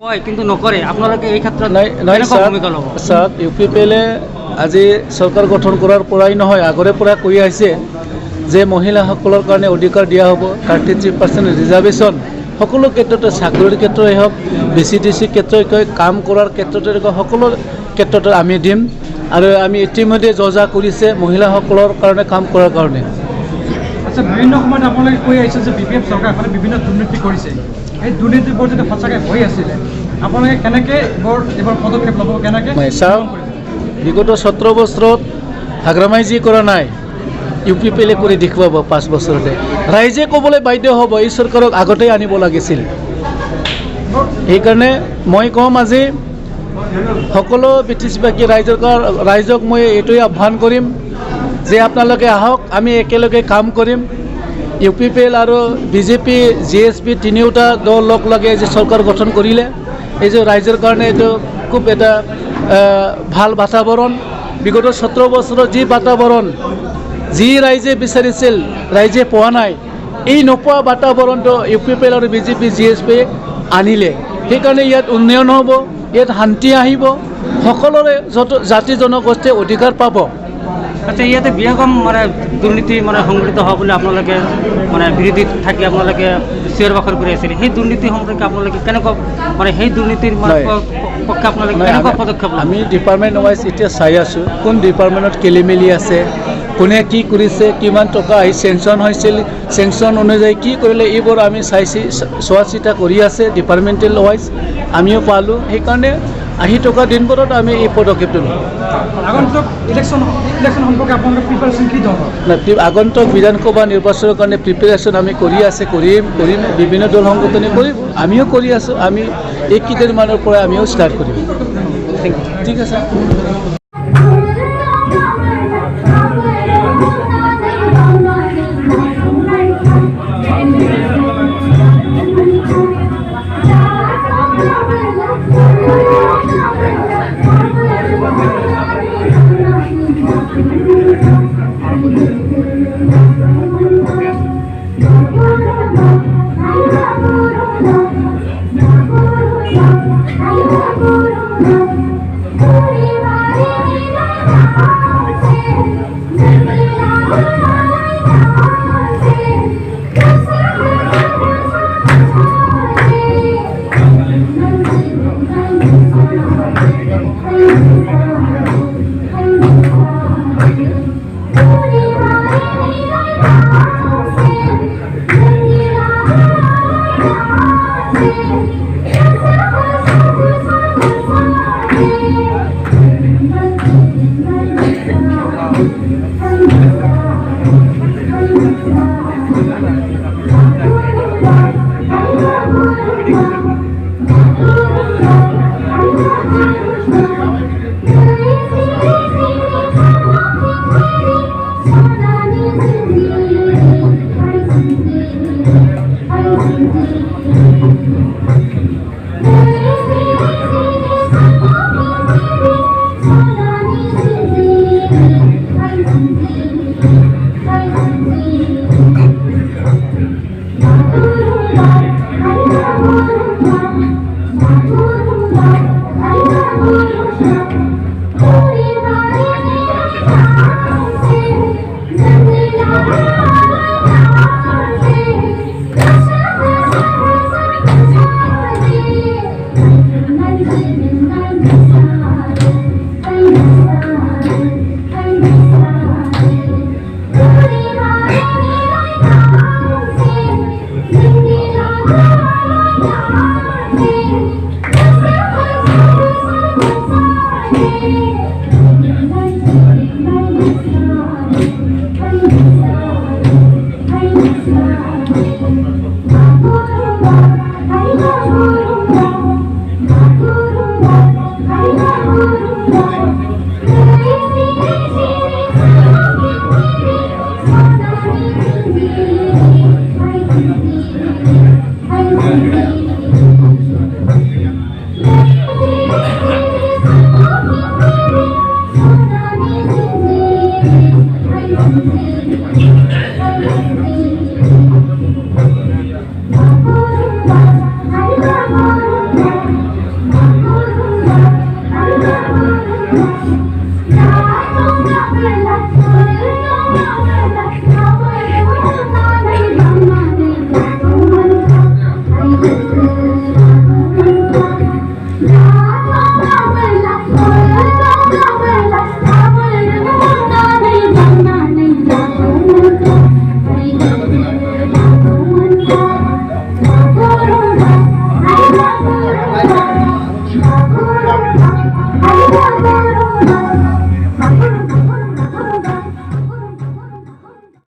কয় কিন্তু নকৰে আপোনালোকে এই ক্ষেত্ৰত ভূমিকা ল'ব? চাওক, UPPLে আজি চৰকাৰ গঠন কৰাৰ পৰাই নহয়, আগৰে পৰা কৈ আহিছে যে মহিলাসকলৰ কাৰণে অধিকাৰ দিয়া হ'ব, 33% ৰিজাৰ্ভেশ্যন সকলো ক্ষেত্ৰতে, চাকৰিৰ ক্ষেত্ৰই হওক, BCTC ক্ষেত্ৰই কাম কৰাৰ ক্ষেত্ৰতে সকলো ক্ষেত্ৰতে আমি দিম। আৰু আমি ইতিমধ্যে যজা কৰিছে মহিলাসকলৰ কাৰণে কাম কৰাৰ কাৰণে। আচ্ছা, বিভিন্ন সময়ত আপোনালোকে কৈ আহিছে যে BPF চৰকাৰখনে বিভিন্ন দুৰ্নীতি কৰিছে। এই দুৰ্নীতিবোৰ যদি সঁচাকৈ হৈ আছিলে আপোনালোকে কেনেকৈ এইবোৰ পদক্ষেপ ল'ব? কেনেকৈ চাওক, বিগত 17 বছৰত হাগ্ৰামাই যি কৰা নাই UPPLে কৰি দেখুৱাব 5 বছৰতে। ৰাইজে ক'বলৈ বাধ্য হ'ব এই চৰকাৰক আগতেই আনিব লাগিছিল। সেইকাৰণে মই ক'ম আজি সকলো BTC-বাসী ৰাইজক মই এইটোৱে আহ্বান কৰিম যে আপোনালোকে আহক, আমি একেলগে কাম কৰিম। UPPL আৰু BJP, GSP তিনিওটা দল লগ লাগে যে চৰকাৰ গঠন কৰিলে। এই যে ৰাইজৰ কাৰণে এইটো খুব এটা ভাল বাতাবৰণ। বিগত 17 বছৰত যি বাতাবৰণ, যি ৰাইজে বিচাৰিছিল ৰাইজে পোৱা নাই, এই নোপোৱা বাতাবৰণটো UPPL আৰু BJP, GSP আনিলে। সেইকাৰণে ইয়াত উন্নয়ন হ'ব, ইয়াত শান্তি আহিব, সকলোৰে জাতি জনগোষ্ঠীয়ে অধিকাৰ পাব। আচ্ছা, ইয়াতে বৃহৎ দুৰ্নীতি সংঘটিত হোৱা বুলি আপোনালোকে বিৰোধীত থাকি আপোনালোকে চিঞৰ বাখৰ কৰি আছিলে। সেই দুৰ্নীতি সম্পৰ্কে আপোনালোকে কেনেকুৱা সেই দুৰ্নীতিৰ পক্ষে আপোনালোকে কেনেকুৱা পদক্ষেপ? আমি ডিপাৰ্টমেণ্ট ৱাইজ এতিয়া চাই আছোঁ কোন ডিপাৰ্টমেণ্টত খেলিমেলি আছে, কোনে কি কৰিছে, কিমান টকা আহি চেংচন হৈছিল, চেংচন অনুযায়ী কি কৰিলে, এইবোৰ আমি চোৱা চিতা কৰি আছে ডিপাৰ্টমেণ্টেল ৱাইজ। আমিও পালোঁ, সেইকাৰণে আহি থকা দিনবোৰত আমি এই পদক্ষেপটো ল'ম। আগন্তুক ইলেকশ্যন সম্পৰ্কে আপোনালোকৰ প্ৰিপাৰেশ্যন কি ধৰণৰ? আগন্তুক বিধানসভা নিৰ্বাচনৰ কাৰণে প্ৰিপেৰেশ্যন আমি কৰিম। বিভিন্ন দল সংগঠনে কৰিব, আমিও কৰি আছোঁ। আমি এইকেইদিনমানৰ পৰা আমিও ষ্টাৰ্ট কৰিম। ঠিক আছে। Yeah.